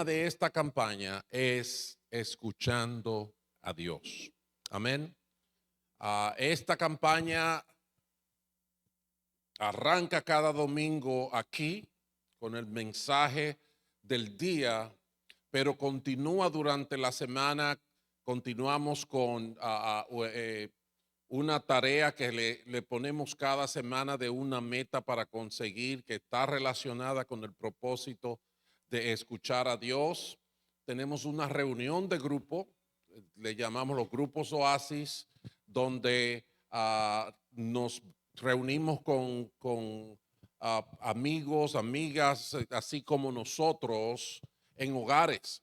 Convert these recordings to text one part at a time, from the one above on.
De esta campaña es escuchando a Dios. Amén. Esta campaña arranca cada domingo aquí con el mensaje del día, pero continúa durante la semana. Continuamos con una tarea que le ponemos cada semana de una meta para conseguir que está relacionada con el propósito de escuchar a Dios. Tenemos una reunión de grupo, le llamamos los grupos Oasis, donde nos reunimos con amigos, amigas, así como nosotros, en hogares.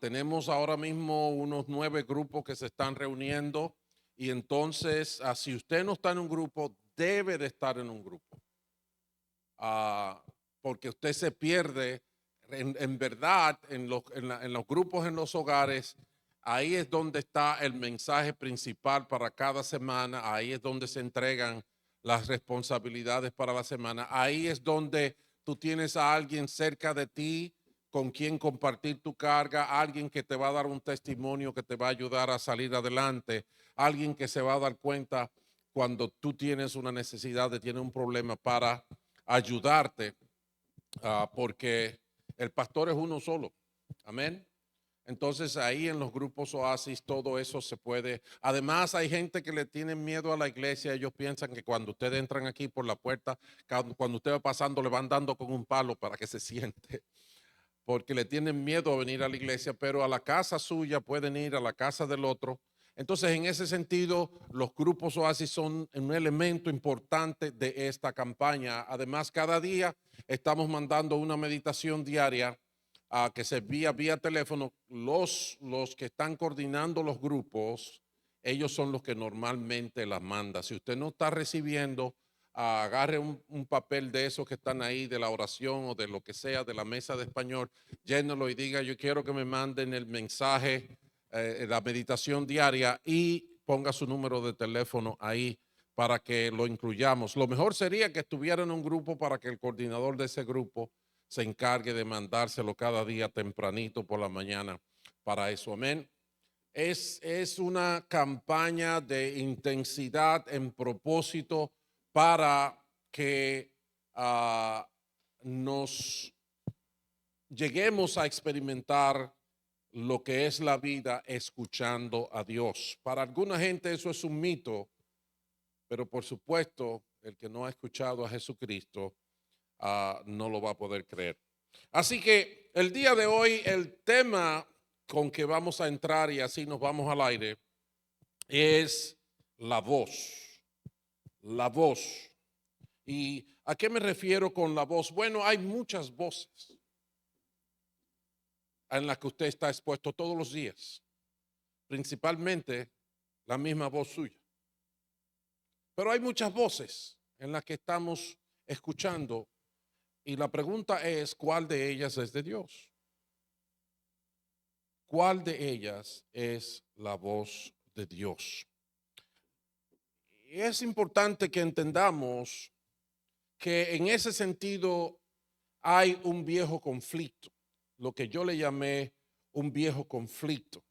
Tenemos ahora mismo unos 9 grupos que se están reuniendo y entonces, si usted no está en un grupo, debe de estar en un grupo. Porque usted se pierde, en verdad, en los grupos, en los hogares, ahí es donde está el mensaje principal para cada semana, ahí es donde se entregan las responsabilidades para la semana, ahí es donde tú tienes a alguien cerca de ti con quien compartir tu carga, alguien que te va a dar un testimonio que te va a ayudar a salir adelante, alguien que se va a dar cuenta cuando tú tienes una necesidad, tienes un problema para ayudarte, porque el pastor es uno solo. Amén. Entonces ahí en los grupos Oasis todo eso se puede. Además hay gente que le tiene miedo a la iglesia. Ellos piensan que cuando ustedes entran aquí por la puerta, cuando usted va pasando le van dando con un palo para que se siente. Porque le tienen miedo a venir a la iglesia, pero a la casa suya pueden ir, a la casa del otro. Entonces, en ese sentido, los grupos Oasis son un elemento importante de esta campaña. Además, cada día estamos mandando una meditación diaria que se envía vía teléfono. Los que están coordinando los grupos, ellos son los que normalmente las mandan. Si usted no está recibiendo, agarre un papel de esos que están ahí, de la oración o de lo que sea, de la mesa de español, llénelo y diga, yo quiero que me manden el mensaje, la meditación diaria, y ponga su número de teléfono ahí para que lo incluyamos. Lo mejor sería que estuviera en un grupo para que el coordinador de ese grupo se encargue de mandárselo cada día tempranito por la mañana para eso. Amén. Es una campaña de intensidad en propósito para que nos lleguemos a experimentar lo que es la vida escuchando a Dios. Para alguna gente eso es un mito, pero por supuesto el que no ha escuchado a Jesucristo no lo va a poder creer. Así que el día de hoy el tema con que vamos a entrar, y así nos vamos al aire, es la voz. La voz. ¿Y a qué me refiero con la voz? Bueno, hay muchas voces en las que usted está expuesto todos los días, principalmente la misma voz suya. Pero hay muchas voces en las que estamos escuchando y la pregunta es, ¿cuál de ellas es de Dios? ¿Cuál de ellas es la voz de Dios? Y es importante que entendamos que en ese sentido hay un viejo conflicto, lo que yo le llamé un viejo conflicto.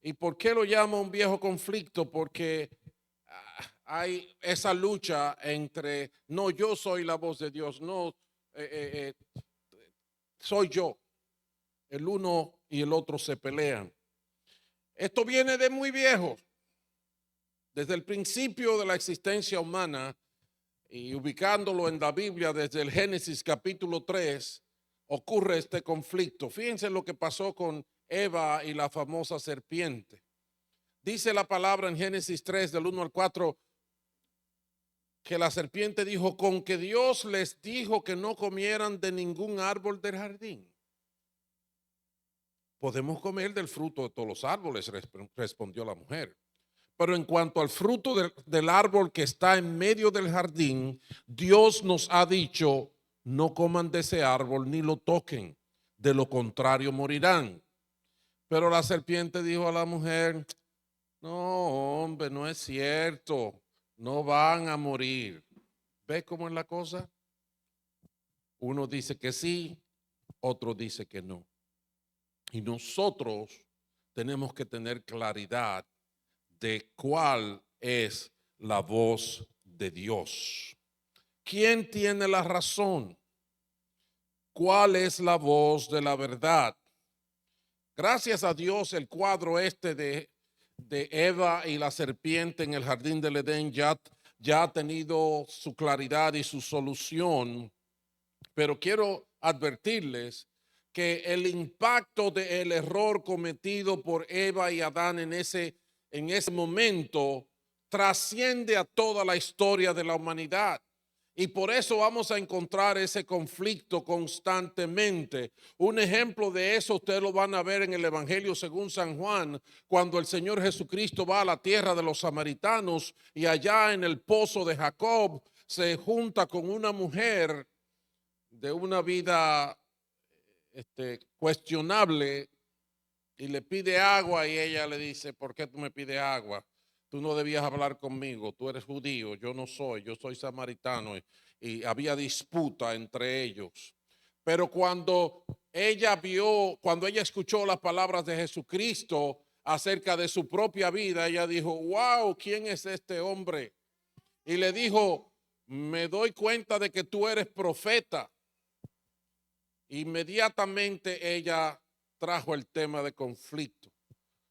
¿Y por qué lo llamo un viejo conflicto? Porque hay esa lucha entre, no, yo soy la voz de Dios, no, soy yo. El uno y el otro se pelean. Esto viene de muy viejo. Desde el principio de la existencia humana, y ubicándolo en la Biblia desde el Génesis capítulo 3, ocurre este conflicto. Fíjense lo que pasó con Eva y la famosa serpiente. Dice la palabra en Génesis 3, del 1 al 4, que la serpiente dijo, con que Dios les dijo que no comieran de ningún árbol del jardín. Podemos comer del fruto de todos los árboles, respondió la mujer. Pero en cuanto al fruto del árbol que está en medio del jardín, Dios nos ha dicho, no coman de ese árbol ni lo toquen, de lo contrario morirán. Pero la serpiente dijo a la mujer, no, hombre, no es cierto, no van a morir. ¿Ves cómo es la cosa? Uno dice que sí, otro dice que no. Y nosotros tenemos que tener claridad de cuál es la voz de Dios. ¿Quién tiene la razón? ¿Cuál es la voz de la verdad? Gracias a Dios, el cuadro este de Eva y la serpiente en el jardín del Edén ya ha tenido su claridad y su solución, pero quiero advertirles que el impacto del error cometido por Eva y Adán en ese momento trasciende a toda la historia de la humanidad. Y por eso vamos a encontrar ese conflicto constantemente. Un ejemplo de eso ustedes lo van a ver en el Evangelio según San Juan, cuando el Señor Jesucristo va a la tierra de los samaritanos y allá en el pozo de Jacob se junta con una mujer de una vida cuestionable y le pide agua y ella le dice, ¿por qué tú me pides agua? Tú no debías hablar conmigo, tú eres judío, yo soy samaritano y había disputa entre ellos. Pero cuando cuando ella escuchó las palabras de Jesucristo acerca de su propia vida, ella dijo, wow, ¿quién es este hombre? Y le dijo, me doy cuenta de que tú eres profeta. Inmediatamente ella trajo el tema de conflicto.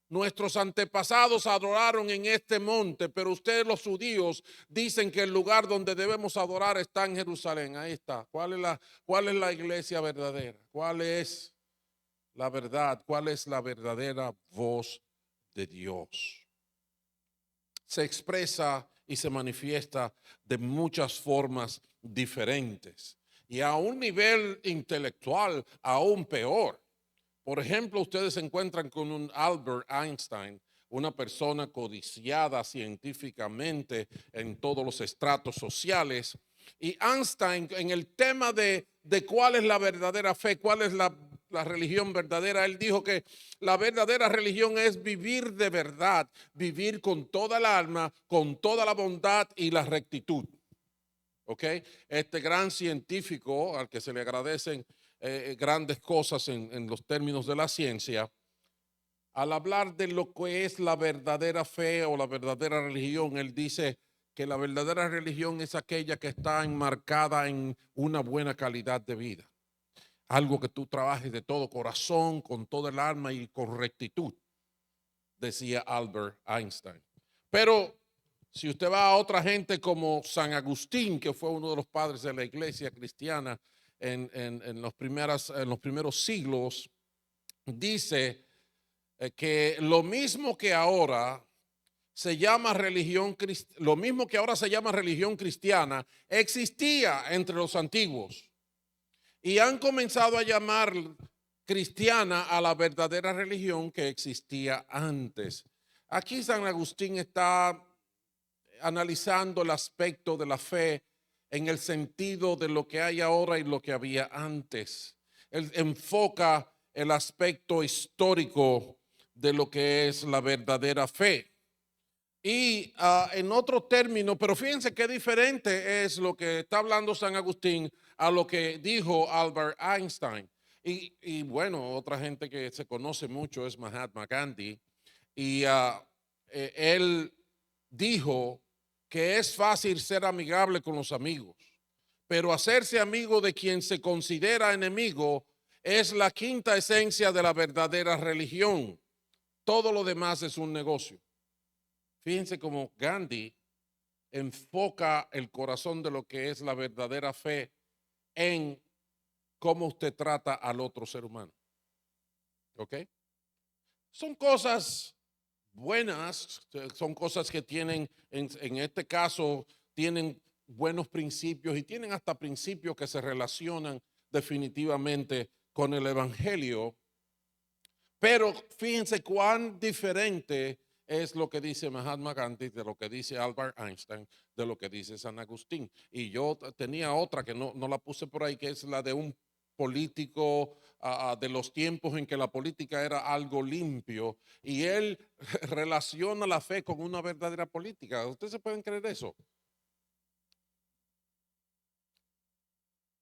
Nuestros antepasados adoraron en este monte, pero ustedes los judíos dicen que el lugar donde debemos adorar está en Jerusalén. Ahí está. ¿Cuál es la iglesia verdadera? ¿Cuál es la verdad? ¿Cuál es la verdadera voz de Dios? Se expresa y se manifiesta de muchas formas diferentes. Y a un nivel intelectual aún peor. Por ejemplo, ustedes se encuentran con un Albert Einstein, una persona codiciada científicamente en todos los estratos sociales. Y Einstein, en el tema de cuál es la verdadera fe, cuál es la religión verdadera, él dijo que la verdadera religión es vivir de verdad, vivir con toda el alma, con toda la bondad y la rectitud. ¿Ok? Este gran científico al que se le agradecen grandes cosas en los términos de la ciencia, al hablar de lo que es la verdadera fe o la verdadera religión, él dice que la verdadera religión es aquella que está enmarcada en una buena calidad de vida. Algo que tú trabajes de todo corazón, con todo el alma y con rectitud, decía Albert Einstein. Pero si usted va a otra gente como San Agustín, que fue uno de los padres de la iglesia cristiana en los primeros siglos, dice que lo mismo que ahora se llama lo mismo que ahora se llama religión cristiana, existía entre los antiguos. Y han comenzado a llamar cristiana a la verdadera religión que existía antes. Aquí San Agustín está analizando el aspecto de la fe en el sentido de lo que hay ahora y lo que había antes. Él enfoca el aspecto histórico de lo que es la verdadera fe. Y en otro término, pero fíjense qué diferente es lo que está hablando San Agustín a lo que dijo Albert Einstein. Y bueno, otra gente que se conoce mucho es Mahatma Gandhi. Y él dijo que es fácil ser amigable con los amigos, pero hacerse amigo de quien se considera enemigo es la quinta esencia de la verdadera religión. Todo lo demás es un negocio. Fíjense cómo Gandhi enfoca el corazón de lo que es la verdadera fe en cómo usted trata al otro ser humano. ¿Ok? Son cosas buenas, son cosas que tienen, en este caso, tienen buenos principios y tienen hasta principios que se relacionan definitivamente con el Evangelio. Pero fíjense cuán diferente es lo que dice Mahatma Gandhi, de lo que dice Albert Einstein, de lo que dice San Agustín. Y yo tenía otra que no la puse por ahí, que es la de un político de los tiempos en que la política era algo limpio. Y él relaciona la fe con una verdadera política. ¿Ustedes se pueden creer eso?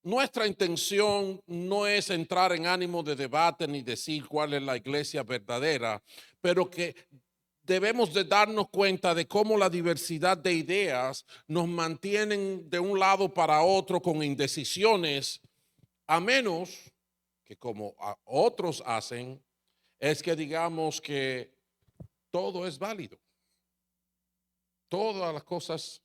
nuestra intención no es entrar en ánimo de debate ni decir cuál es la iglesia verdadera, pero que debemos de darnos cuenta de cómo la diversidad de ideas nos mantienen de un lado para otro con indecisiones, a menos que como otros hacen, es que digamos que todo es válido. Todas las cosas,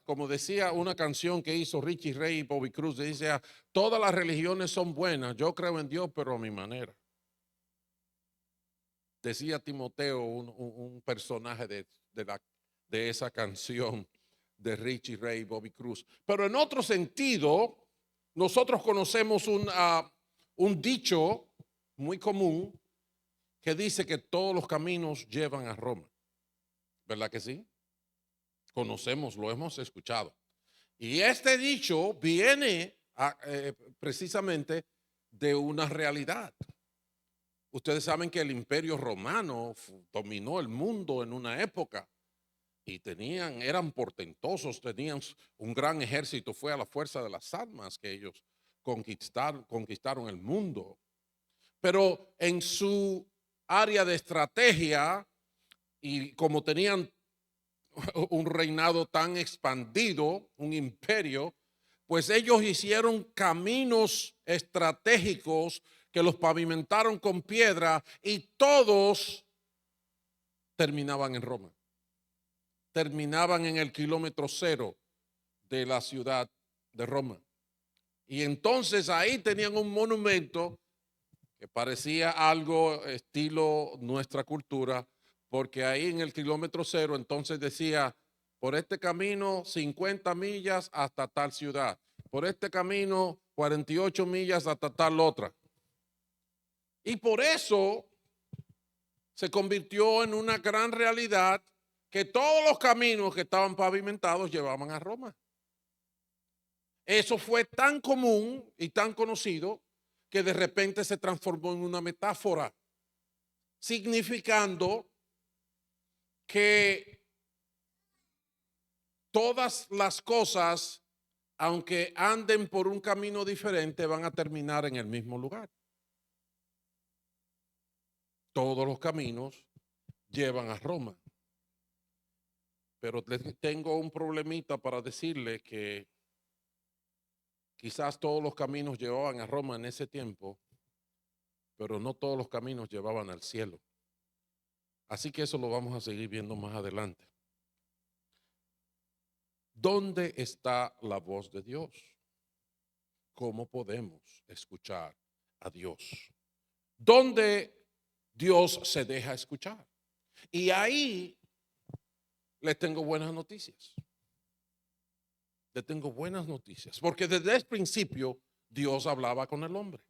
como decía una canción que hizo Richie Ray y Bobby Cruz, dice, todas las religiones son buenas, yo creo en Dios, pero a mi manera. Decía Timoteo, un personaje de esa canción de Richie Ray y Bobby Cruz. Pero en otro sentido, nosotros conocemos un dicho muy común que dice que todos los caminos llevan a Roma. ¿Verdad que sí? Conocemos, lo hemos escuchado. Y este dicho viene precisamente de una realidad. Ustedes saben que el Imperio Romano dominó el mundo en una época y eran portentosos, tenían un gran ejército, fue a la fuerza de las armas que ellos conquistaron el mundo. Pero en su área de estrategia, y como tenían un reinado tan expandido, un imperio, pues ellos hicieron caminos estratégicos que los pavimentaron con piedra y todos terminaban en Roma. Terminaban en el kilómetro cero de la ciudad de Roma. Y entonces ahí tenían un monumento que parecía algo estilo nuestra cultura, porque ahí en el kilómetro cero entonces decía, por este camino 50 millas hasta tal ciudad, por este camino 48 millas hasta tal otra. Y por eso se convirtió en una gran realidad que todos los caminos que estaban pavimentados llevaban a Roma. Eso fue tan común y tan conocido que de repente se transformó en una metáfora, significando que todas las cosas, aunque anden por un camino diferente, van a terminar en el mismo lugar. Todos los caminos llevan a Roma. Pero tengo un problemita para decirle que quizás todos los caminos llevaban a Roma en ese tiempo, pero no todos los caminos llevaban al cielo. Así que eso lo vamos a seguir viendo más adelante. ¿Dónde está la voz de Dios? ¿Cómo podemos escuchar a Dios? ¿Dónde Dios se deja escuchar? Y ahí les tengo buenas noticias. Les tengo buenas noticias, porque desde el principio Dios hablaba con el hombre.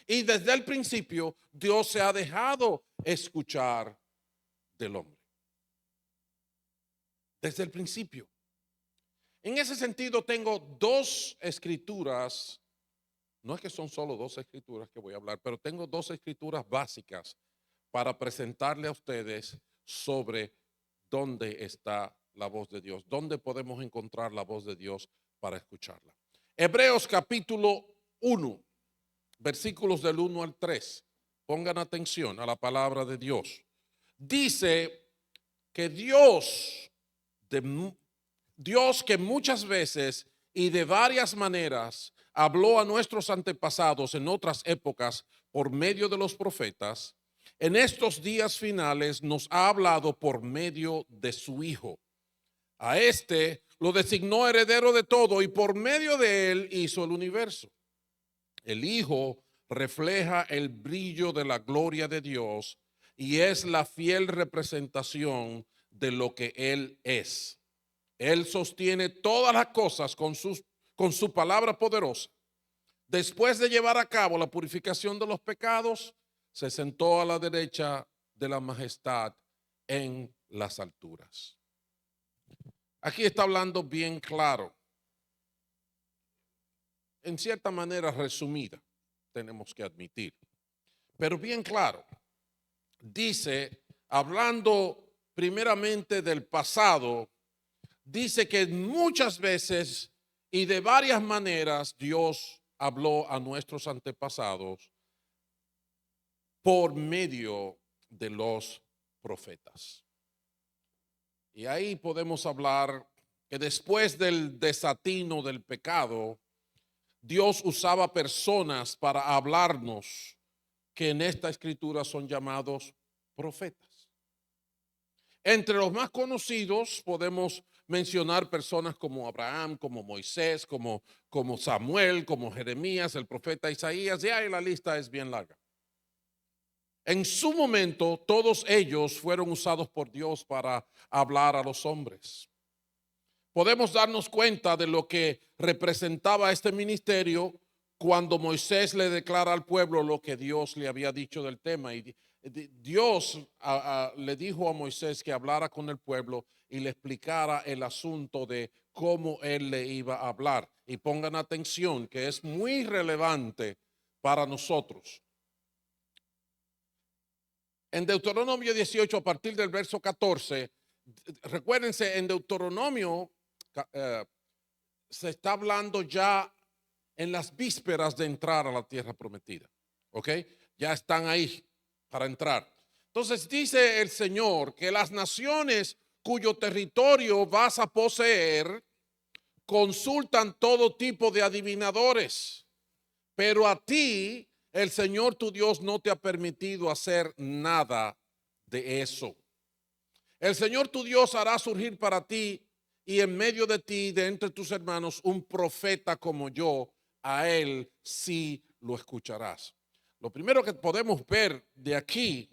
Y desde el principio Dios se ha dejado escuchar del hombre. Desde el principio. En ese sentido tengo dos escrituras, no es que son solo dos escrituras que voy a hablar, pero tengo dos escrituras básicas para presentarle a ustedes sobre dónde está la voz de Dios, dónde podemos encontrar la voz de Dios para escucharla. Hebreos capítulo 1, versículos del 1 al 3. Pongan atención a la palabra de Dios. Dice que Dios que muchas veces y de varias maneras habló a nuestros antepasados en otras épocas por medio de los profetas, en estos días finales nos ha hablado por medio de su Hijo. A este lo designó heredero de todo y por medio de él hizo el universo. El Hijo refleja el brillo de la gloria de Dios y es la fiel representación de lo que Él es. Él sostiene todas las cosas con su palabra poderosa. Después de llevar a cabo la purificación de los pecados, se sentó a la derecha de la majestad en las alturas. Aquí está hablando bien claro, en cierta manera resumida, tenemos que admitir, pero bien claro. Dice, hablando primeramente del pasado, dice que muchas veces Y de varias maneras Dios habló a nuestros antepasados por medio de los profetas. Y ahí podemos hablar que después del desatino del pecado, Dios usaba personas para hablarnos, que en esta escritura son llamados profetas. Entre los más conocidos podemos mencionar personas como Abraham, como Moisés, como Samuel, como Jeremías, el profeta Isaías, y ahí la lista es bien larga. En su momento, todos ellos fueron usados por Dios para hablar a los hombres. Podemos darnos cuenta de lo que representaba este ministerio cuando Moisés le declara al pueblo lo que Dios le había dicho del tema. Y Dios le dijo a Moisés que hablara con el pueblo y le explicara el asunto de cómo él le iba a hablar. Y pongan atención, que es muy relevante para nosotros. En Deuteronomio 18, a partir del verso 14, recuérdense, en Deuteronomio se está hablando ya en las vísperas de entrar a la tierra prometida. ¿Ok? Ya están ahí para entrar. Entonces dice el Señor que las naciones cuyo territorio vas a poseer consultan todo tipo de adivinadores, pero a ti el Señor tu Dios no te ha permitido hacer nada de eso. El Señor tu Dios hará surgir para ti y en medio de ti, de entre tus hermanos, un profeta como yo. A él sí lo escucharás. Lo primero que podemos ver de aquí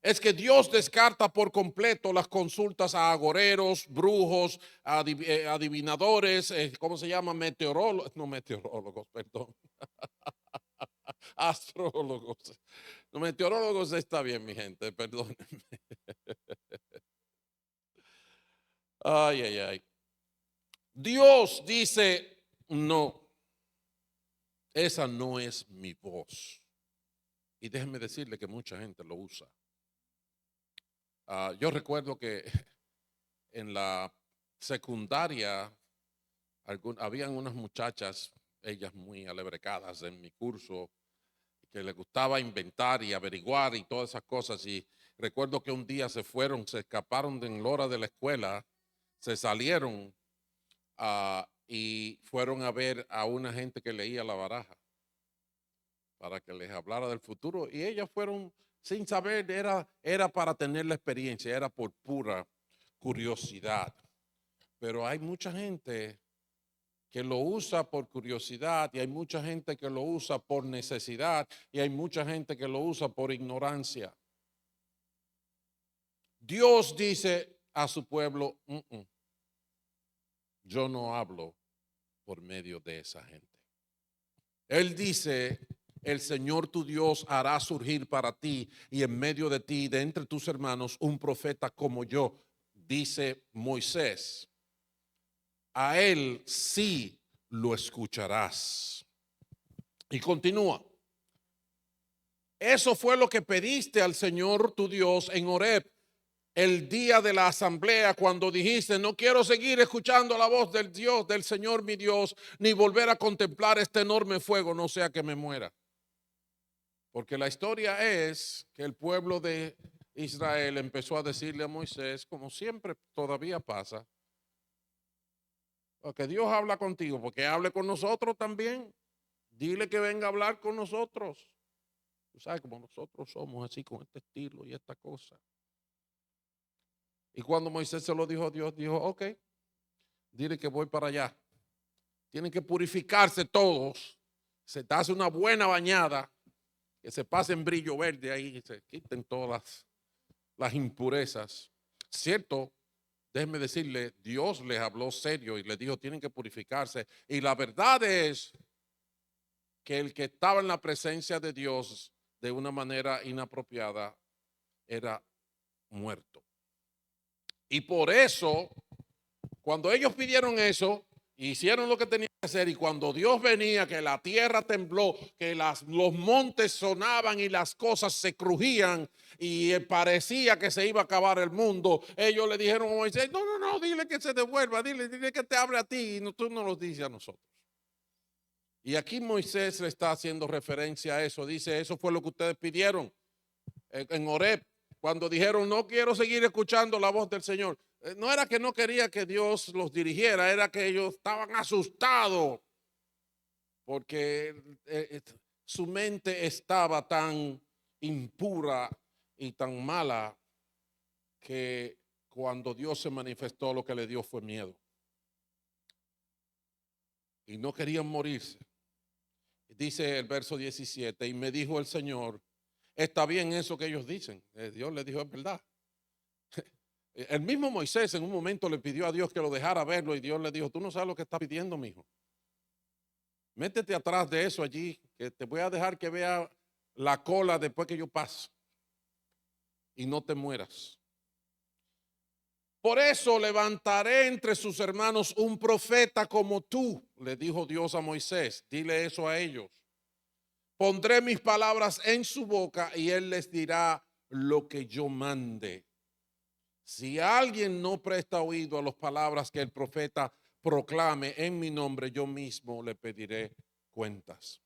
es que Dios descarta por completo las consultas a agoreros, brujos, adivinadores, ¿cómo se llama? Meteorólogos, no meteorólogos, perdón. Astrólogos. Los meteorólogos está bien, mi gente, perdónenme. Ay, ay, ay. Dios dice, no, esa no es mi voz. Y déjenme decirle que mucha gente lo usa. Yo recuerdo que en la secundaria habían unas muchachas, ellas muy alebrecadas en mi curso, que les gustaba inventar y averiguar y todas esas cosas. Y recuerdo que un día se escaparon de la hora de la escuela, se salieron y fueron a ver a una gente que leía la baraja para que les hablara del futuro. Y ellas fueron sin saber, era para tener la experiencia, era por pura curiosidad. Pero hay mucha gente que lo usa por curiosidad y hay mucha gente que lo usa por necesidad y hay mucha gente que lo usa por ignorancia. Dios dice a su pueblo, yo no hablo por medio de esa gente. Él dice, el Señor tu Dios hará surgir para ti y en medio de ti, de entre tus hermanos, un profeta como yo, dice Moisés. A él sí lo escucharás. Y continúa. Eso fue lo que pediste al Señor tu Dios en Horeb, el día de la asamblea, cuando dijiste, no quiero seguir escuchando la voz del Dios, del Señor mi Dios, ni volver a contemplar este enorme fuego, no sea que me muera. Porque la historia es que el pueblo de Israel empezó a decirle a Moisés, como siempre todavía pasa, que Dios habla contigo, porque hable con nosotros también. Dile que venga a hablar con nosotros. Tú sabes, como nosotros somos así, con este estilo y esta cosa. Y cuando Moisés se lo dijo a Dios, dijo, ok, dile que voy para allá. Tienen que purificarse todos. Se te hace una buena bañada, que se pasen brillo verde ahí, se quiten todas las impurezas. Cierto, déjenme decirle, Dios les habló serio y les dijo, tienen que purificarse. Y la verdad es que el que estaba en la presencia de Dios de una manera inapropiada era muerto. Y por eso, cuando ellos pidieron eso, Hicieron lo que tenían que hacer y cuando Dios venía, que la tierra tembló, que los montes sonaban y las cosas se crujían y parecía que se iba a acabar el mundo, ellos le dijeron a Moisés, no, dile que se devuelva, dile que te hable a ti y no, tú no lo dices a nosotros. Y aquí Moisés le está haciendo referencia a eso, dice, eso fue lo que ustedes pidieron en Horeb, cuando dijeron, no quiero seguir escuchando la voz del Señor. No era que no quería que Dios los dirigiera, era que ellos estaban asustados porque su mente estaba tan impura y tan mala que cuando Dios se manifestó lo que le dio fue miedo. Y no querían morirse. Dice el verso 17, y me dijo el Señor, está bien eso que ellos dicen. Dios le dijo, es verdad. El mismo Moisés en un momento le pidió a Dios que lo dejara verlo y Dios le dijo, tú no sabes lo que estás pidiendo, mijo. Métete atrás de eso allí, que te voy a dejar que vea la cola después que yo paso y no te mueras. Por eso levantaré entre sus hermanos un profeta como tú, le dijo Dios a Moisés. Dile eso a ellos. Pondré mis palabras en su boca y él les dirá lo que yo mande. Si alguien no presta oído a las palabras que el profeta proclame en mi nombre, yo mismo le pediré cuentas.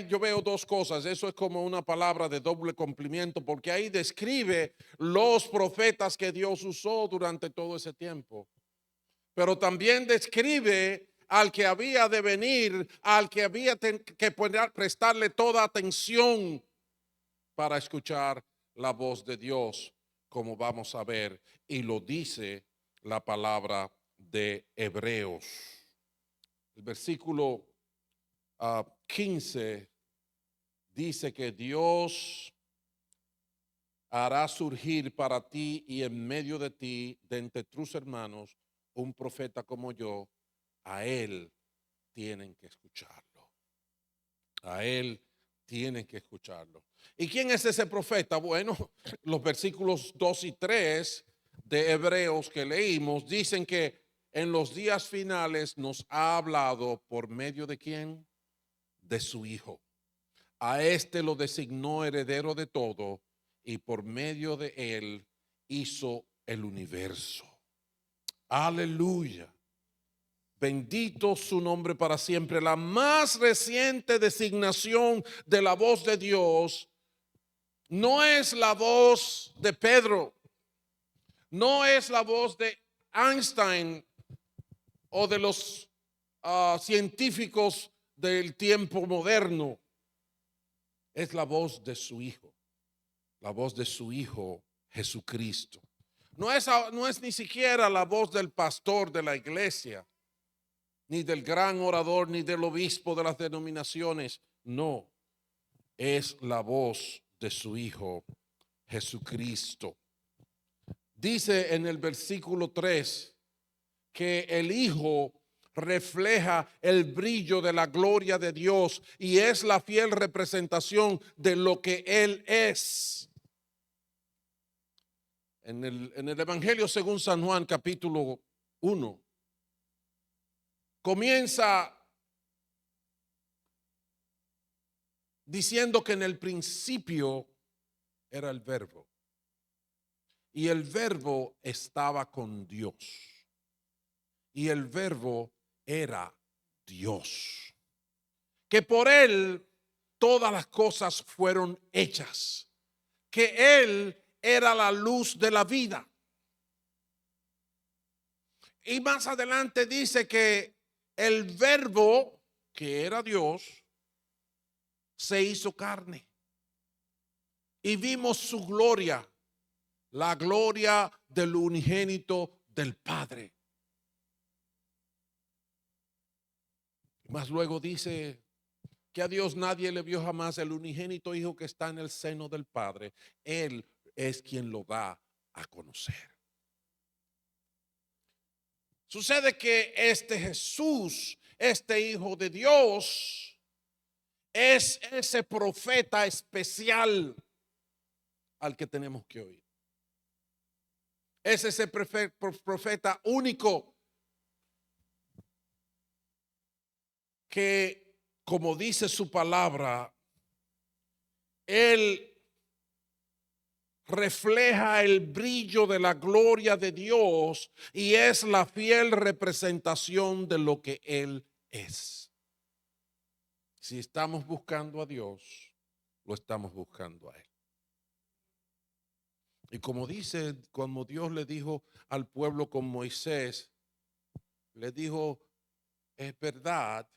Yo veo dos cosas. Eso es como una palabra de doble cumplimiento, porque ahí describe los profetas que Dios usó durante todo ese tiempo. Pero también describe al que había de venir, al que había que prestarle toda atención para escuchar la voz de Dios, como vamos a ver, y lo dice la palabra de Hebreos. El versículo 15 dice que Dios hará surgir para ti y en medio de ti, de entre tus hermanos, un profeta como yo. A él tienen que escucharlo. A él tienen que escucharlo. ¿Y quién es ese profeta? Bueno, los versículos 2 y 3 de Hebreos que leímos dicen que en los días finales nos ha hablado por medio de quién? De su Hijo. A este lo designó heredero de todo y por medio de él hizo el universo. Aleluya. Bendito su nombre para siempre. La más reciente designación de la voz de Dios no es la voz de Pedro, no es la voz de Einstein o de los científicos del tiempo moderno. Es la voz de su Hijo, la voz de su Hijo Jesucristo. No es ni siquiera la voz del pastor de la iglesia, ni del gran orador, ni del obispo de las denominaciones. No, es la voz de su Hijo Jesucristo. Dice en el versículo 3 que el Hijo refleja el brillo de la gloria de Dios y es la fiel representación de lo que Él es. En el Evangelio según San Juan, capítulo 1, comienza diciendo que en el principio era el Verbo y el Verbo estaba con Dios y el Verbo era Dios, que por él todas las cosas fueron hechas, que él era la luz de la vida. Y más adelante dice que el Verbo, que era Dios, se hizo carne y vimos su gloria, la gloria del unigénito del Padre. Más luego dice que a Dios nadie le vio jamás, el unigénito Hijo que está en el seno del Padre. Él es quien lo da a conocer. Sucede que este Jesús, este Hijo de Dios, es ese profeta especial al que tenemos que oír. Es ese profeta único que, como dice su palabra, Él refleja el brillo de la gloria de Dios y es la fiel representación de lo que Él es. Si estamos buscando a Dios, lo estamos buscando a Él. Y como dice, como Dios le dijo al pueblo con Moisés, le dijo, es verdad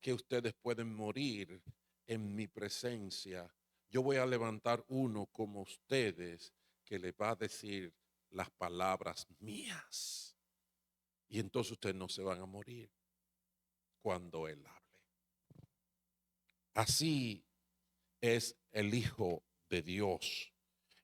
que ustedes pueden morir en mi presencia. Yo voy a levantar uno como ustedes que le va a decir las palabras mías. Y entonces ustedes no se van a morir cuando Él hable. Así es el Hijo de Dios.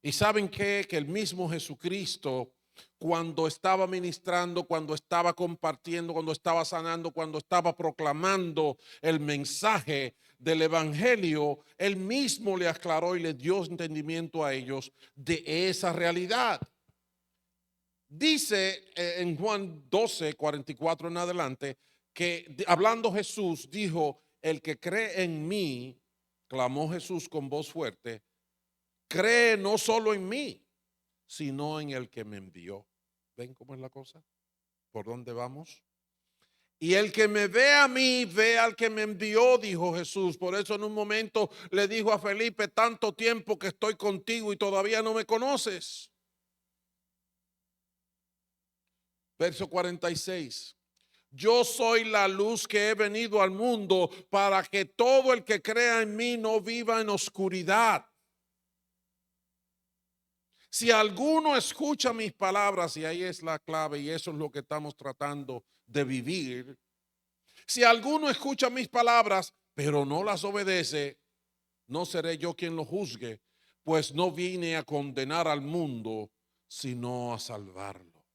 ¿Y saben qué? Que el mismo Jesucristo, cuando estaba ministrando, cuando estaba compartiendo, cuando estaba sanando, cuando estaba proclamando el mensaje del evangelio, él mismo le aclaró y le dio entendimiento a ellos de esa realidad. Dice en Juan 12:44 en adelante, que hablando Jesús dijo, el que cree en mí, clamó Jesús con voz fuerte, cree no solo en mí, sino en el que me envió. ¿Ven cómo es la cosa? ¿Por dónde vamos? Y el que me ve a mí, ve al que me envió, dijo Jesús. Por eso en un momento le dijo a Felipe, tanto tiempo que estoy contigo y todavía no me conoces. Verso 46. Yo soy la luz que he venido al mundo para que todo el que crea en mí no viva en oscuridad. Si alguno escucha mis palabras, y ahí es la clave, y eso es lo que estamos tratando de vivir. Si alguno escucha mis palabras, pero no las obedece, no seré yo quien lo juzgue, pues no vine a condenar al mundo, sino a salvarlo.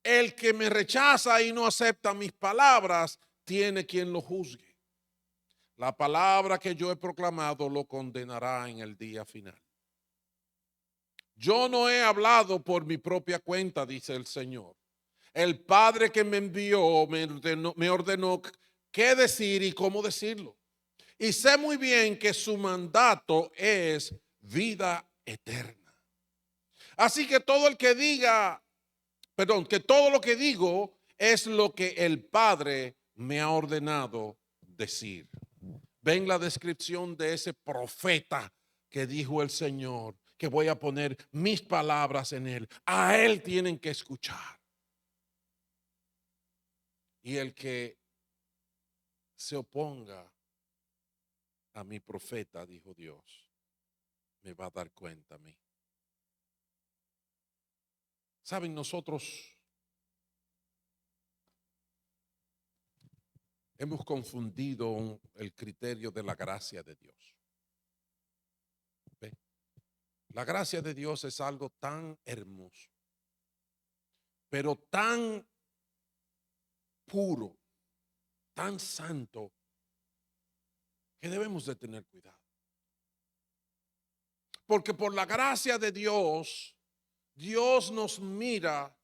El que me rechaza y no acepta mis palabras, tiene quien lo juzgue. La palabra que yo he proclamado lo condenará en el día final. Yo no he hablado por mi propia cuenta, dice el Señor. El Padre que me envió me ordenó qué decir y cómo decirlo. Y sé muy bien que su mandato es vida eterna. Así que todo el que diga, que todo lo que digo es lo que el Padre me ha ordenado decir. Ven la descripción de ese profeta que dijo el Señor, que voy a poner mis palabras en él. A él tienen que escuchar. Y el que se oponga a mi profeta, dijo Dios, me va a dar cuenta a mí. Saben, nosotros hemos confundido el criterio de la gracia de Dios. ¿Ve? La gracia de Dios es algo tan hermoso, pero tan puro, tan santo, que debemos de tener cuidado. Porque por la gracia de Dios, Dios nos mira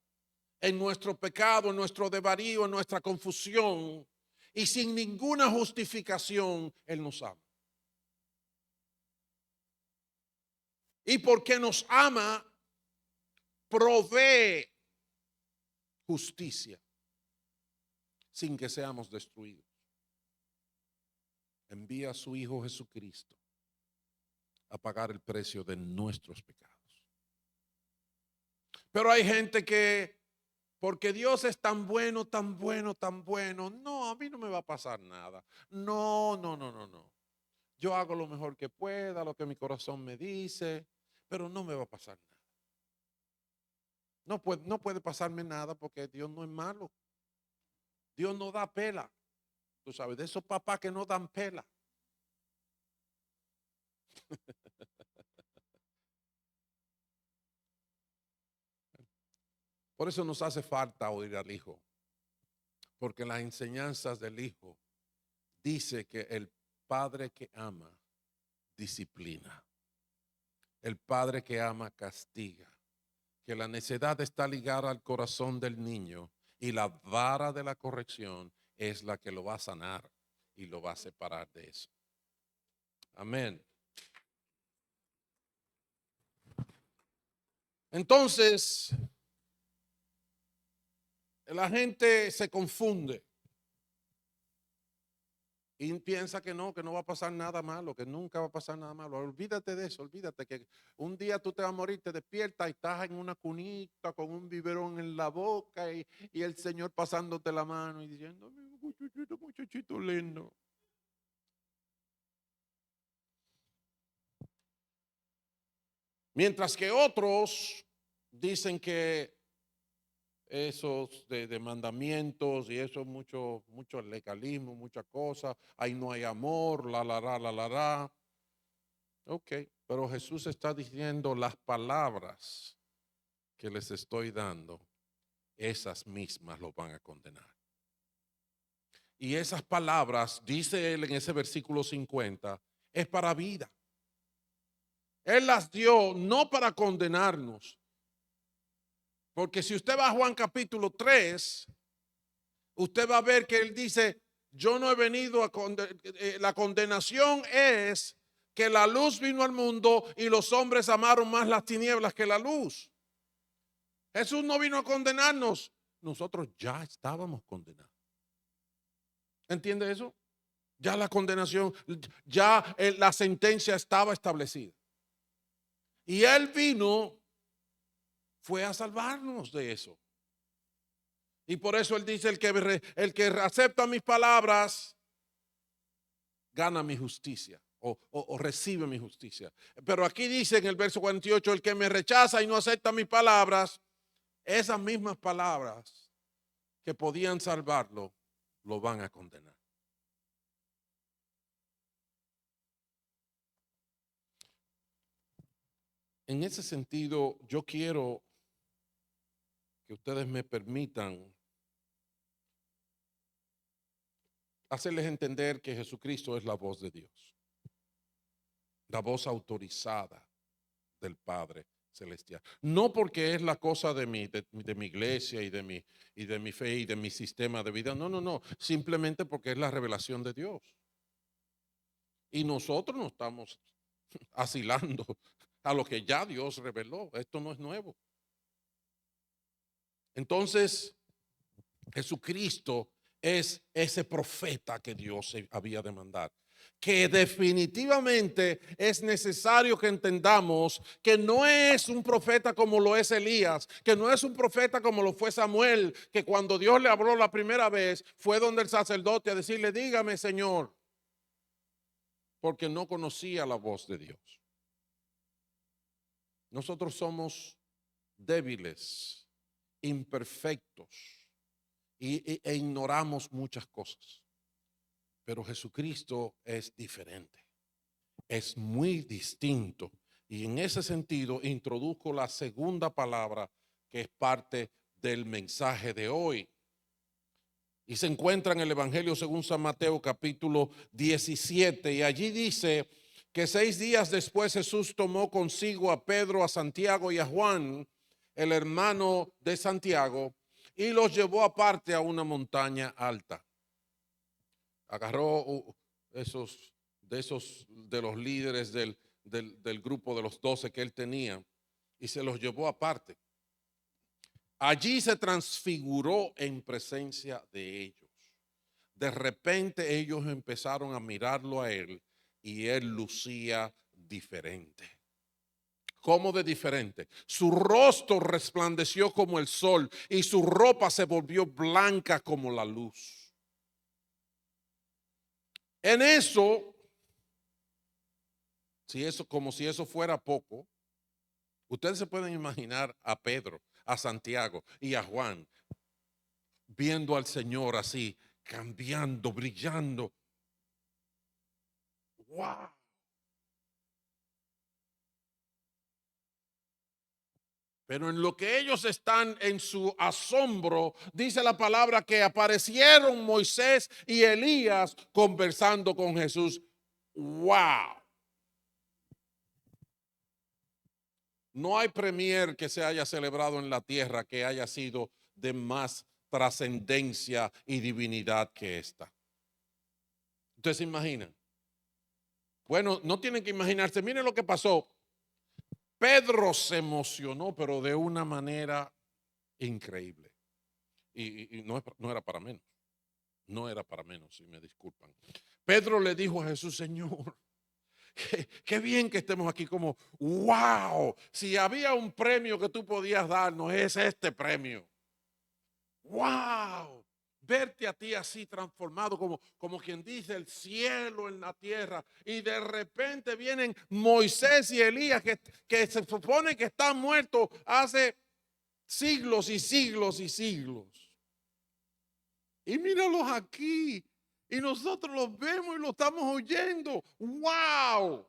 en nuestro pecado, en nuestro desvarío, en nuestra confusión, y sin ninguna justificación, Él nos ama. Y porque nos ama, provee justicia sin que seamos destruidos. Envía a su Hijo Jesucristo a pagar el precio de nuestros pecados. Pero hay gente que, porque Dios es tan bueno, tan bueno, tan bueno, no, a mí no me va a pasar nada. No, no, no, no, no. Yo hago lo mejor que pueda, lo que mi corazón me dice, pero no me va a pasar nada. No puede pasarme nada porque Dios no es malo. Dios no da pela. Tú sabes, de esos papás que no dan pela. Por eso nos hace falta oír al Hijo. Porque las enseñanzas del Hijo dice que el padre que ama disciplina. El padre que ama castiga. Que la necedad está ligada al corazón del niño y la vara de la corrección es la que lo va a sanar y lo va a separar de eso. Amén. Entonces, la gente se confunde y piensa que no va a pasar nada malo, que nunca va a pasar nada malo. Olvídate de eso, olvídate que un día tú te vas a morir, te despiertas y estás en una cunita con un biberón en la boca y el Señor pasándote la mano y diciendo, muchachito, muchachito lindo. Mientras que otros dicen que esos de mandamientos y eso mucho legalismo, muchas cosas, ahí no hay amor, la. Ok, pero Jesús está diciendo las palabras que les estoy dando, esas mismas lo van a condenar. Y esas palabras, dice él en ese versículo 50, es para vida. Él las dio no para condenarnos. Porque si usted va a Juan capítulo 3, usted va a ver que él dice, yo no he venido a la condenación es que la luz vino al mundo y los hombres amaron más las tinieblas que la luz. Jesús no vino a condenarnos, nosotros ya estábamos condenados. ¿Entiende eso? Ya la condenación, ya la sentencia estaba establecida. Y él vino, fue a salvarnos de eso. Y por eso él dice, el que acepta mis palabras, gana mi justicia o recibe mi justicia. Pero aquí dice en el verso 48, el que me rechaza y no acepta mis palabras, esas mismas palabras que podían salvarlo, lo van a condenar. En ese sentido, yo quiero que ustedes me permitan hacerles entender que Jesucristo es la voz de Dios, la voz autorizada del Padre celestial. No porque es la cosa de mi iglesia y de mi fe y de mi sistema de vida. No. Simplemente porque es la revelación de Dios. Y nosotros no estamos asilando a lo que ya Dios reveló. Esto no es nuevo. Entonces, Jesucristo es ese profeta que Dios había de mandar. Que definitivamente es necesario que entendamos que no es un profeta como lo es Elías, que no es un profeta como lo fue Samuel, que cuando Dios le habló la primera vez fue donde el sacerdote a decirle, dígame Señor, porque no conocía la voz de Dios. Nosotros somos débiles, imperfectos e ignoramos muchas cosas. Pero Jesucristo es diferente, es muy distinto. Y en ese sentido introduzco la segunda palabra que es parte del mensaje de hoy. Y se encuentra en el Evangelio según San Mateo capítulo 17. Y allí dice que 6 días después Jesús tomó consigo a Pedro, a Santiago y a Juan, el hermano de Santiago, y los llevó aparte a una montaña alta. Agarró de los líderes del grupo de los 12 que él tenía y se los llevó aparte. Allí se transfiguró en presencia de ellos. De repente ellos empezaron a mirarlo a él y él lucía diferente. ¿Cómo de diferente? Su rostro resplandeció como el sol y su ropa se volvió blanca como la luz. En eso, como si eso fuera poco, ustedes se pueden imaginar a Pedro, a Santiago y a Juan viendo al Señor así, cambiando, brillando. ¡Wow! Pero en lo que ellos están en su asombro, dice la palabra que aparecieron Moisés y Elías conversando con Jesús. ¡Wow! No hay premier que se haya celebrado en la tierra que haya sido de más trascendencia y divinidad que esta. ¿Ustedes se imaginan? Bueno, no tienen que imaginarse. Miren lo que pasó. Pedro se emocionó, pero de una manera increíble. Y no era para menos. No era para menos, si me disculpan. Pedro le dijo a Jesús: Señor, qué bien que estemos aquí, como, wow, si había un premio que tú podías darnos, es este premio. Wow, verte a ti así transformado, como quien dice, el cielo en la tierra, y de repente vienen Moisés y Elías, que se supone que están muertos hace siglos y siglos y siglos. Y míralos aquí, y nosotros los vemos y los estamos oyendo. ¡Wow!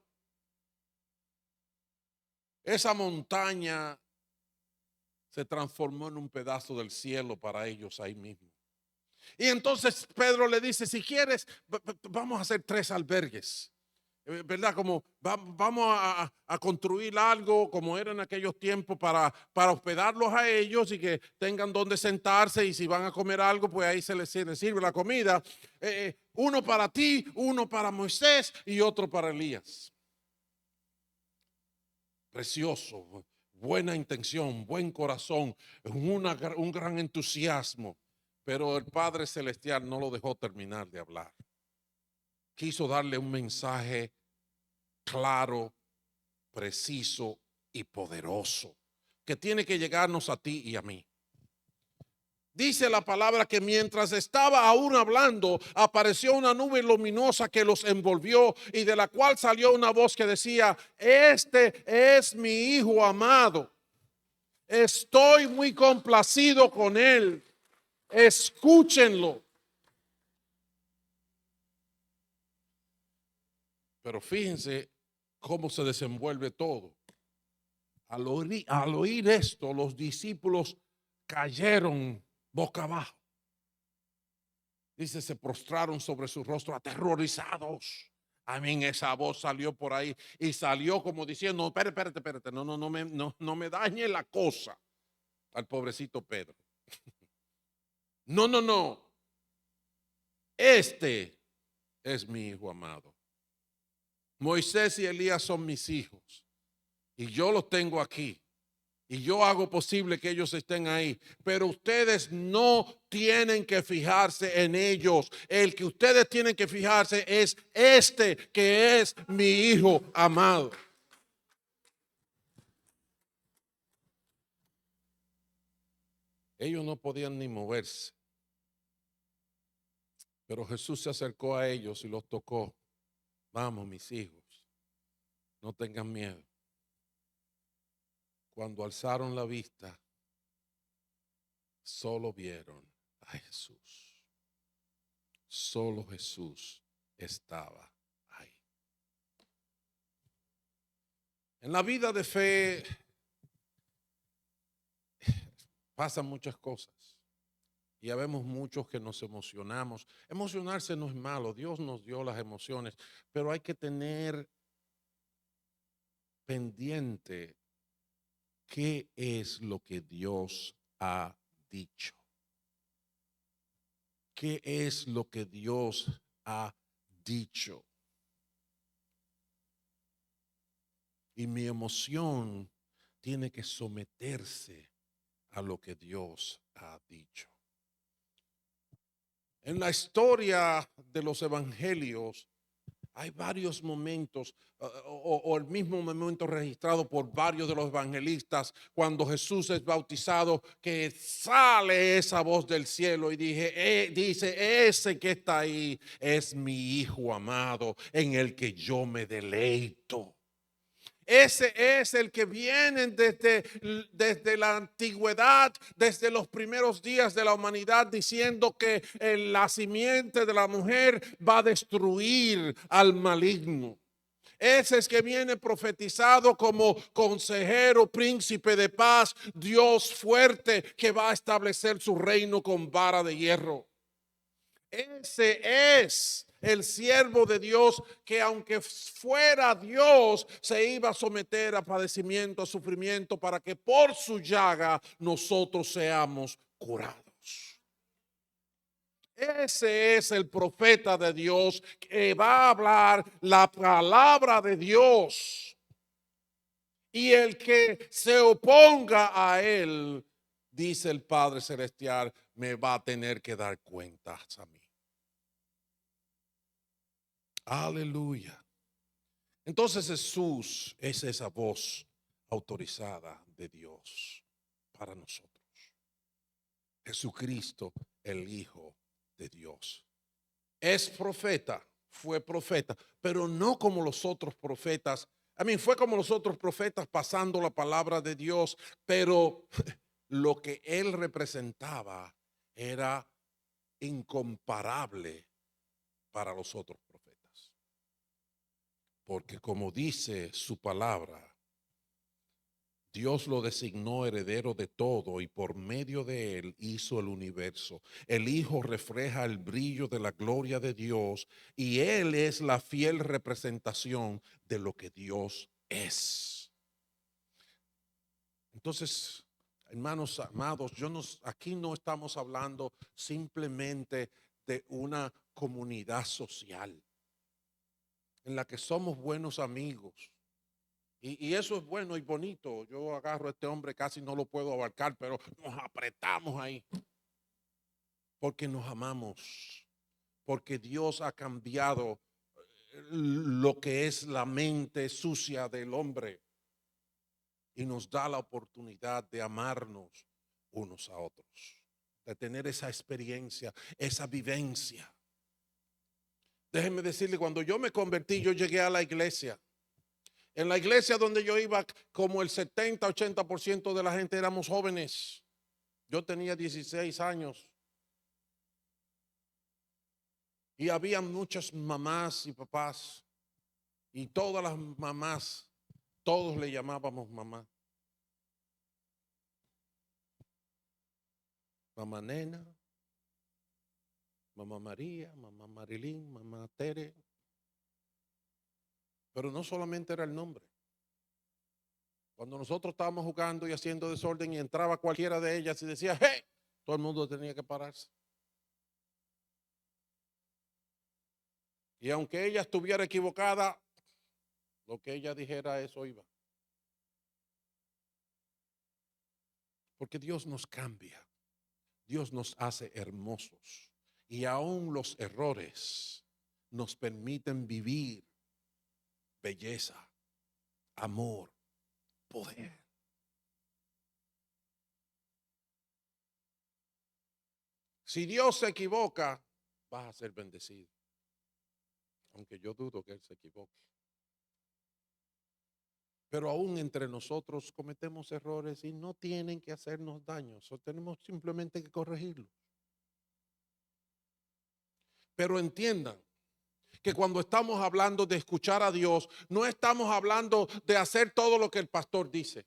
Esa montaña se transformó en un pedazo del cielo para ellos ahí mismo. Y entonces Pedro le dice: si quieres, vamos a hacer 3 albergues. ¿Verdad? Como vamos a construir algo como era en aquellos tiempos para hospedarlos a ellos y que tengan donde sentarse, y si van a comer algo, pues ahí se les sirve la comida. Uno para ti, uno para Moisés y otro para Elías. Precioso, buena intención, buen corazón, un gran entusiasmo. Pero el Padre Celestial no lo dejó terminar de hablar. Quiso darle un mensaje claro, preciso y poderoso, que tiene que llegarnos a ti y a mí. Dice la palabra que mientras estaba aún hablando, apareció una nube luminosa que los envolvió, y de la cual salió una voz que decía: este es mi Hijo amado, estoy muy complacido con él, escúchenlo. Pero fíjense cómo se desenvuelve todo. Al oír esto, los discípulos cayeron boca abajo. Dice, se prostraron sobre su rostro aterrorizados. Amén. Esa voz salió por ahí y salió como diciendo: espérate, no me dañe la cosa al pobrecito Pedro. No. Este es mi Hijo amado. Moisés y Elías son mis hijos y yo los tengo aquí. Y yo hago posible que ellos estén ahí. Pero ustedes no tienen que fijarse en ellos. El que ustedes tienen que fijarse es este, que es mi Hijo amado. Ellos no podían ni moverse. Pero Jesús se acercó a ellos y los tocó. Vamos, mis hijos, no tengan miedo. Cuando alzaron la vista, solo vieron a Jesús. Solo Jesús estaba ahí. En la vida de fe pasan muchas cosas y habemos muchos que nos emocionamos. Emocionarse no es malo, Dios nos dio las emociones, pero hay que tener pendiente qué es lo que Dios ha dicho. ¿Qué es lo que Dios ha dicho? Y mi emoción tiene que someterse a lo que Dios ha dicho. En la historia de los evangelios hay varios momentos o el mismo momento registrado por varios de los evangelistas cuando Jesús es bautizado, que sale esa voz del cielo y dice: ese que está ahí es mi Hijo amado, en el que yo me deleito. Ese es el que viene desde la antigüedad, desde los primeros días de la humanidad, diciendo que la simiente de la mujer va a destruir al maligno. Ese es que viene profetizado como consejero, príncipe de paz, Dios fuerte, que va a establecer su reino con vara de hierro. Ese es el siervo de Dios que, aunque fuera Dios, se iba a someter a padecimiento, a sufrimiento, para que por su llaga nosotros seamos curados. Ese es el profeta de Dios que va a hablar la palabra de Dios. Y el que se oponga a él, dice el Padre Celestial, me va a tener que dar cuentas a mí. Aleluya. Entonces Jesús es esa voz autorizada de Dios para nosotros. Jesucristo, el Hijo de Dios. Es profeta, fue profeta, pero no como los otros profetas. Fue como los otros profetas pasando la palabra de Dios, pero lo que él representaba era incomparable para los otros profetas. Porque como dice su palabra, Dios lo designó heredero de todo y por medio de él hizo el universo. El Hijo refleja el brillo de la gloria de Dios y él es la fiel representación de lo que Dios es. Entonces, hermanos amados, aquí no estamos hablando simplemente de una comunidad social en la que somos buenos amigos. Y eso es bueno y bonito. Yo agarro a este hombre, casi no lo puedo abarcar, pero nos apretamos ahí. Porque nos amamos. Porque Dios ha cambiado lo que es la mente sucia del hombre. Y nos da la oportunidad de amarnos unos a otros. De tener esa experiencia, esa vivencia. Déjenme decirle, cuando yo me convertí, yo llegué a la iglesia. En la iglesia donde yo iba, como el 70-80% de la gente éramos jóvenes. Yo tenía 16 años. Y había muchas mamás y papás. Y todas las mamás, todos le llamábamos mamá. Mamá Nena, mamá María, mamá Marilyn, mamá Tere. Pero no solamente era el nombre. Cuando nosotros estábamos jugando y haciendo desorden y entraba cualquiera de ellas y decía, ¡hey! Todo el mundo tenía que pararse. Y aunque ella estuviera equivocada, lo que ella dijera, eso iba. Porque Dios nos cambia. Dios nos hace hermosos. Y aún los errores nos permiten vivir belleza, amor, poder. Si Dios se equivoca, vas a ser bendecido. Aunque yo dudo que Él se equivoque. Pero aún entre nosotros cometemos errores y no tienen que hacernos daño. Tenemos simplemente que corregirlo. Pero entiendan que cuando estamos hablando de escuchar a Dios, no estamos hablando de hacer todo lo que el pastor dice.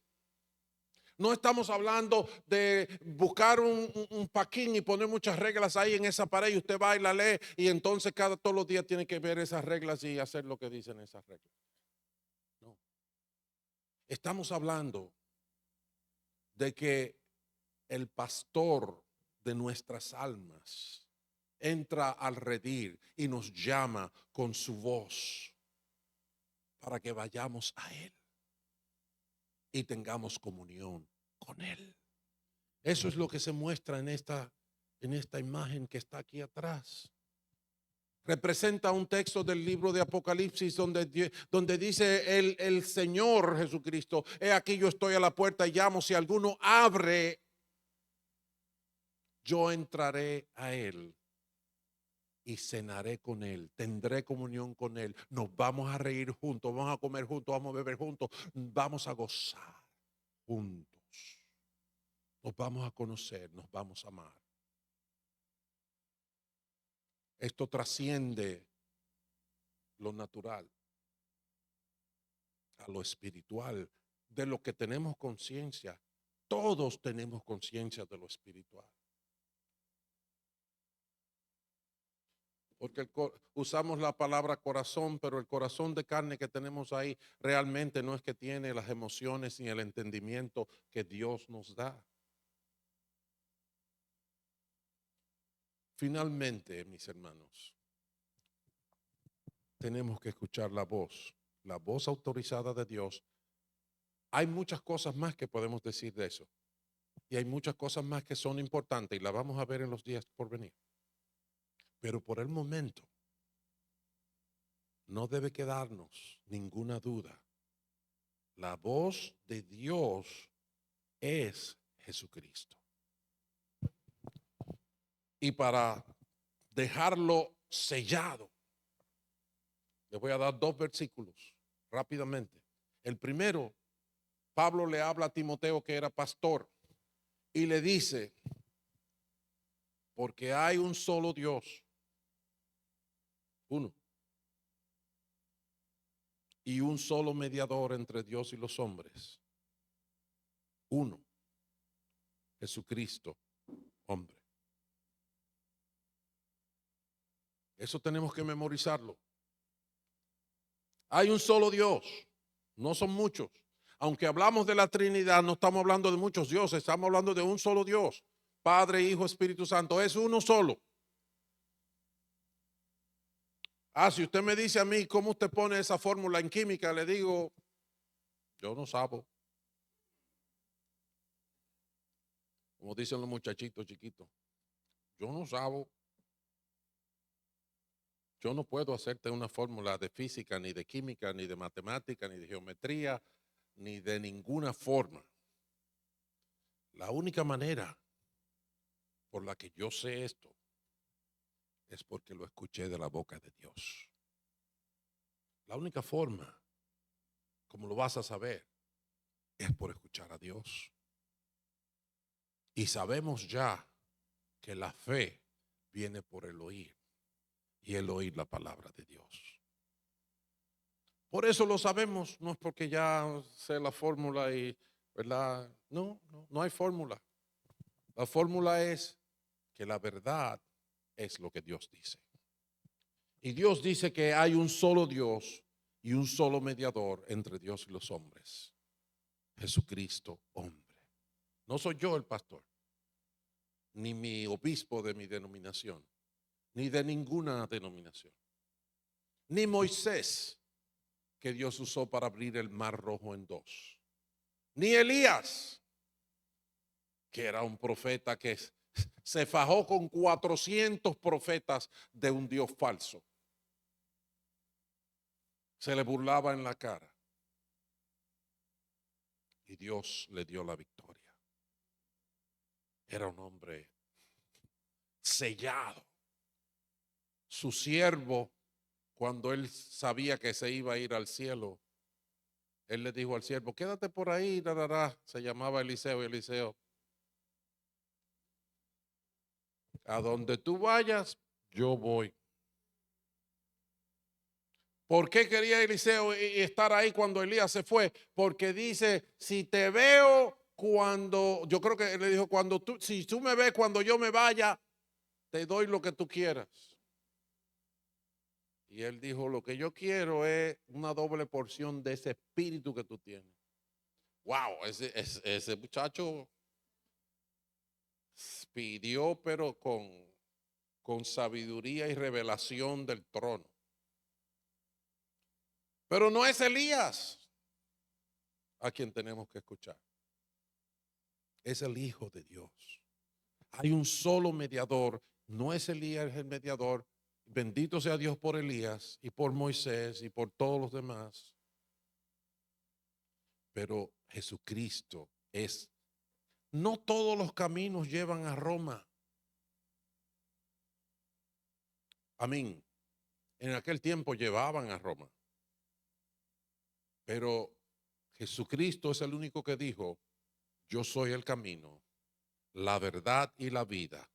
No estamos hablando de buscar un paquín y poner muchas reglas ahí en esa pared y usted va y la lee y entonces todos los días tiene que ver esas reglas y hacer lo que dicen esas reglas. No. Estamos hablando de que el pastor de nuestras almas entra al redil y nos llama con su voz para que vayamos a Él y tengamos comunión con Él. Eso es lo que se muestra en esta imagen que está aquí atrás. Representa un texto del libro de Apocalipsis donde dice el Señor Jesucristo, he aquí yo estoy a la puerta y llamo, si alguno abre, yo entraré a Él y cenaré con Él, tendré comunión con Él, nos vamos a reír juntos, vamos a comer juntos, vamos a beber juntos, vamos a gozar juntos, nos vamos a conocer, nos vamos a amar. Esto trasciende lo natural a lo espiritual, de lo que tenemos conciencia. Todos tenemos conciencia de lo espiritual. Porque usamos la palabra corazón, pero el corazón de carne que tenemos ahí realmente no es que tiene las emociones ni el entendimiento que Dios nos da. Finalmente, mis hermanos, tenemos que escuchar la voz autorizada de Dios. Hay muchas cosas más que podemos decir de eso. Y hay muchas cosas más que son importantes y las vamos a ver en los días por venir. Pero por el momento, no debe quedarnos ninguna duda. La voz de Dios es Jesucristo. Y para dejarlo sellado, le voy a dar 2 versículos rápidamente. El primero, Pablo le habla a Timoteo, que era pastor, y le dice, porque hay un solo Dios, uno, y un solo mediador entre Dios y los hombres, uno, Jesucristo, hombre. Eso tenemos que memorizarlo. Hay un solo Dios, no son muchos. Aunque hablamos de la Trinidad, no estamos hablando de muchos dioses, estamos hablando de un solo Dios. Padre, Hijo, Espíritu Santo, es uno solo. Si usted me dice a mí cómo usted pone esa fórmula en química, le digo, yo no sabo. Como dicen los muchachitos chiquitos, yo no sabo. Yo no puedo hacerte una fórmula de física, ni de química, ni de matemática, ni de geometría, ni de ninguna forma. La única manera por la que yo sé esto es porque lo escuché de la boca de Dios. La única forma como lo vas a saber es por escuchar a Dios. Y sabemos ya que la fe viene por el oír y el oír la palabra de Dios. Por eso lo sabemos, no es porque ya sé la fórmula y, ¿verdad? No hay fórmula. La fórmula es que la verdad es lo que Dios dice. Y Dios dice que hay un solo Dios y un solo mediador entre Dios y los hombres. Jesucristo, hombre. No soy yo el pastor, ni mi obispo de mi denominación, ni de ninguna denominación, ni Moisés, que Dios usó para abrir el mar rojo en dos, ni Elías, que era un profeta que se fajó con 400 profetas de un Dios falso. Se le burlaba en la cara. Y Dios le dio la victoria. Era un hombre sellado. Su siervo, cuando él sabía que se iba a ir al cielo, él le dijo al siervo, quédate por ahí, se llamaba Eliseo, y Eliseo, a donde tú vayas, yo voy. ¿Por qué quería Eliseo estar ahí cuando Elías se fue? Porque dice, si te veo cuando, yo creo que le dijo, si tú me ves cuando yo me vaya, te doy lo que tú quieras. Y él dijo, lo que yo quiero es una doble porción de ese espíritu que tú tienes. Wow, ese muchacho pidió, pero con sabiduría y revelación del trono. Pero no es Elías a quien tenemos que escuchar. Es el Hijo de Dios. Hay un solo mediador. No es Elías el mediador. Bendito sea Dios por Elías y por Moisés y por todos los demás. Pero Jesucristo es. No todos los caminos llevan a Roma. Amén. En aquel tiempo llevaban a Roma. Pero Jesucristo es el único que dijo, yo soy el camino, la verdad y la vida.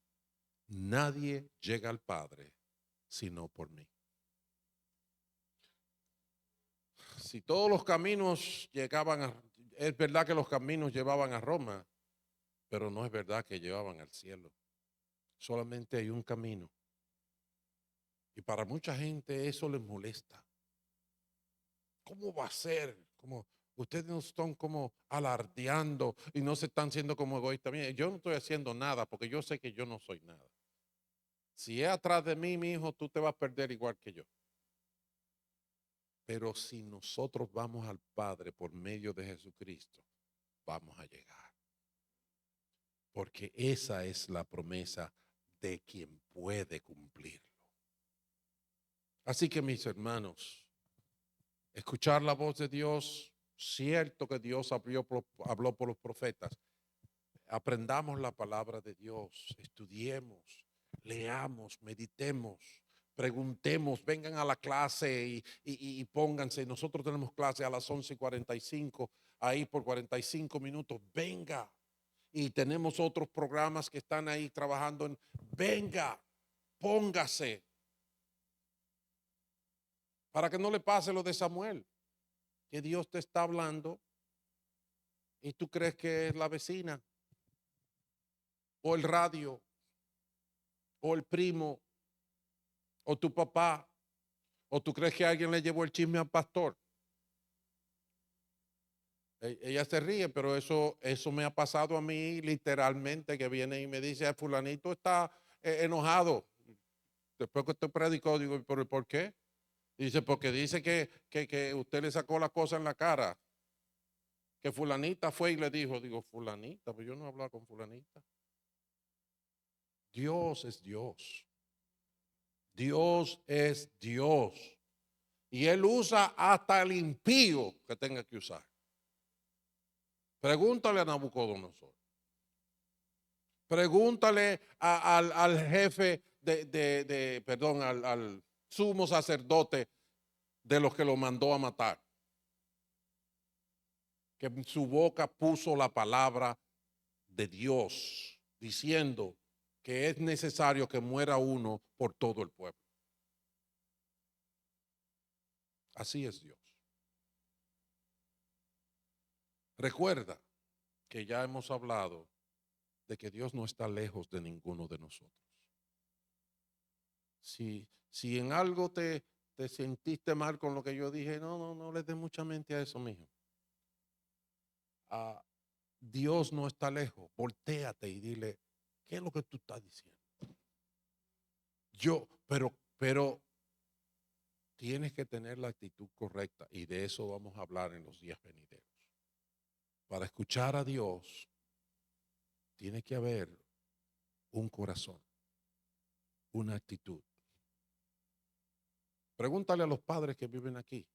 Nadie llega al Padre sino por mí. Si todos los caminos es verdad que los caminos llevaban a Roma, pero no es verdad que llevaban al cielo. Solamente hay un camino. Y para mucha gente eso les molesta. ¿Cómo va a ser? Como ustedes no están como alardeando y no se están siendo como egoístas. Mire, yo no estoy haciendo nada porque yo sé que yo no soy nada. Si es atrás de mí, mi hijo, tú te vas a perder igual que yo. Pero si nosotros vamos al Padre por medio de Jesucristo, vamos a llegar. Porque esa es la promesa de quien puede cumplirlo. Así que mis hermanos, escuchar la voz de Dios, cierto que Dios habló por los profetas. Aprendamos la palabra de Dios, estudiemos, leamos, meditemos, preguntemos, vengan a la clase y pónganse. Nosotros tenemos clase a las 11:45, ahí por 45 minutos. Venga. Y tenemos otros programas que están ahí trabajando en, venga, póngase. Para que no le pase lo de Samuel, que Dios te está hablando y tú crees que es la vecina, o el radio, o el primo, o tu papá, o tú crees que alguien le llevó el chisme al pastor. Ella se ríe, pero eso me ha pasado a mí literalmente, que viene y me dice, fulanito está enojado. Después que usted predicó, digo, ¿pero por qué? Dice, porque dice que usted le sacó la cosa en la cara. Que fulanita fue y le dijo, digo, fulanita, pues yo no he hablado con fulanita. Dios es Dios. Dios es Dios. Y Él usa hasta el impío que tenga que usar. Pregúntale a Nabucodonosor. Pregúntale al jefe perdón, al sumo sacerdote de los que lo mandó a matar. Que en su boca puso la palabra de Dios, diciendo que es necesario que muera uno por todo el pueblo. Así es Dios. Recuerda que ya hemos hablado de que Dios no está lejos de ninguno de nosotros. Si en algo te sentiste mal con lo que yo dije, no le des mucha mente a eso, mijo. Dios no está lejos. Voltéate y dile, ¿qué es lo que tú estás diciendo? Pero tienes que tener la actitud correcta y de eso vamos a hablar en los días venideros. Para escuchar a Dios, tiene que haber un corazón, una actitud. Pregúntale a los padres que viven aquí,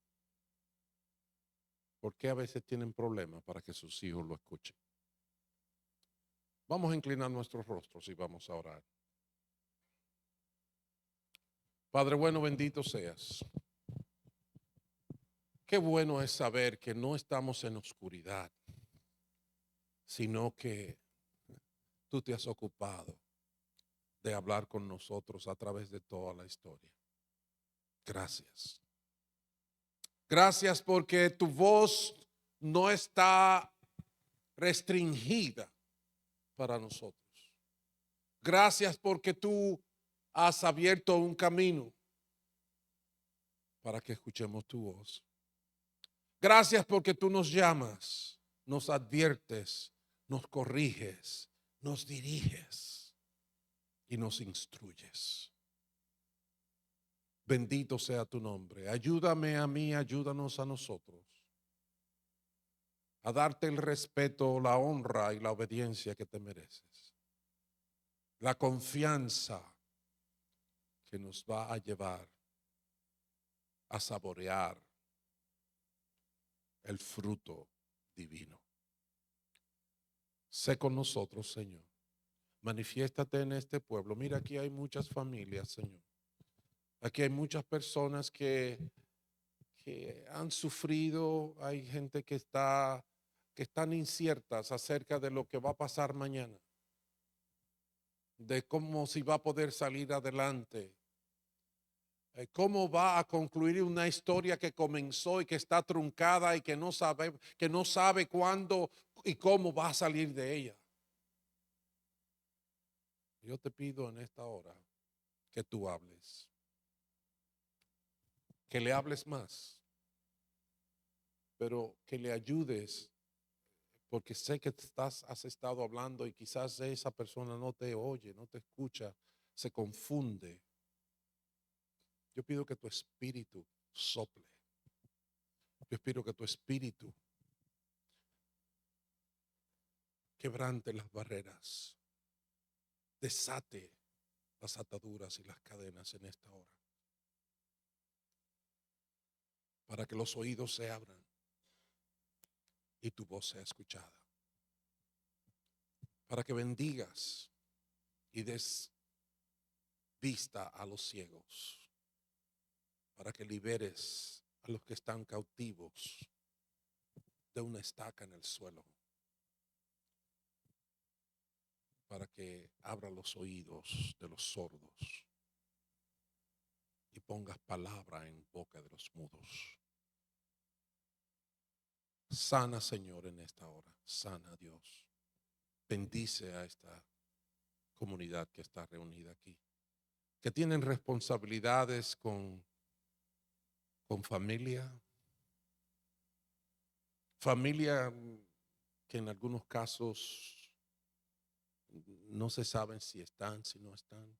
¿por qué a veces tienen problemas para que sus hijos lo escuchen? Vamos a inclinar nuestros rostros y vamos a orar. Padre bueno, bendito seas. Qué bueno es saber que no estamos en oscuridad, sino que tú te has ocupado de hablar con nosotros a través de toda la historia. Gracias. Gracias porque tu voz no está restringida para nosotros. Gracias porque tú has abierto un camino para que escuchemos tu voz. Gracias porque tú nos llamas, nos adviertes, nos corriges, nos diriges y nos instruyes. Bendito sea tu nombre. Ayúdame a mí, ayúdanos a nosotros a darte el respeto, la honra y la obediencia que te mereces. La confianza que nos va a llevar a saborear el fruto divino. Sé con nosotros, Señor. Manifiéstate en este pueblo. Mira, aquí hay muchas familias, Señor. Aquí hay muchas personas que han sufrido. Hay gente que están inciertas acerca de lo que va a pasar mañana, de cómo si va a poder salir adelante, cómo va a concluir una historia que comenzó y que está truncada y que no sabe cuándo y cómo va a salir de ella. Yo te pido en esta hora que tú hables, que le hables más, pero que le ayudes, porque sé que has estado hablando y quizás esa persona no te oye, no te escucha, se confunde, yo pido que tu espíritu sople. Yo espero que tu espíritu quebrante las barreras, desate las ataduras y las cadenas en esta hora, para que los oídos se abran y tu voz sea escuchada, para que bendigas y des vista a los ciegos, para que liberes a los que están cautivos de una estaca en el suelo, para que abra los oídos de los sordos y pongas palabra en boca de los mudos. Sana, Señor, en esta hora. Sana, Dios. Bendice a esta comunidad que está reunida aquí, que tienen responsabilidades con familia que en algunos casos no se saben si están, si no están,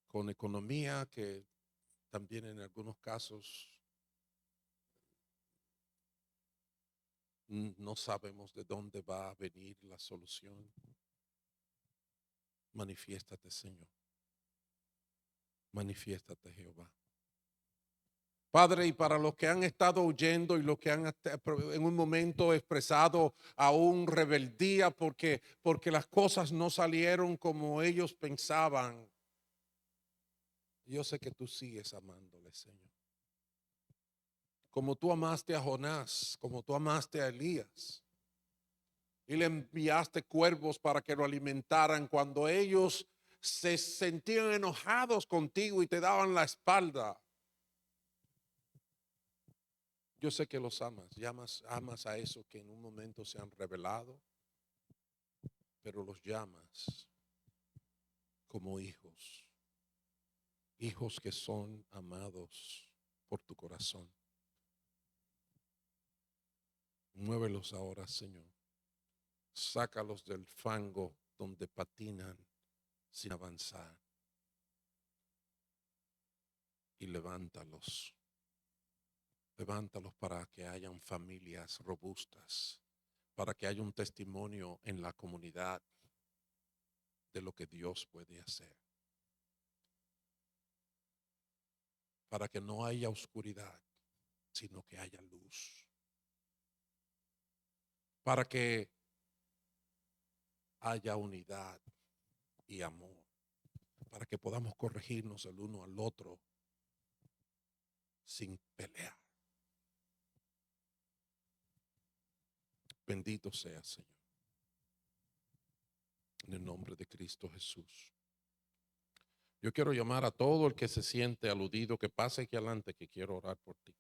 con economía que también en algunos casos no sabemos de dónde va a venir la solución. Manifiéstate, Señor. Manifiéstate, Jehová. Padre, y para los que han estado huyendo y los que han en un momento expresado aún rebeldía porque las cosas no salieron como ellos pensaban, yo sé que tú sigues amándole, Señor. Como tú amaste a Jonás, como tú amaste a Elías, y le enviaste cuervos para que lo alimentaran cuando ellos se sentían enojados contigo y te daban la espalda. Yo sé que los amas a esos que en un momento se han rebelado, pero los llamas como hijos, hijos que son amados por tu corazón. Muévelos ahora, Señor. Sácalos del fango donde patinan sin avanzar y levántalos. Levántalos para que hayan familias robustas, para que haya un testimonio en la comunidad de lo que Dios puede hacer, para que no haya oscuridad, sino que haya luz, para que haya unidad y amor, para que podamos corregirnos el uno al otro sin pelear. Bendito sea, Señor. En el nombre de Cristo Jesús. Yo quiero llamar a todo el que se siente aludido que pase aquí adelante, que quiero orar por ti.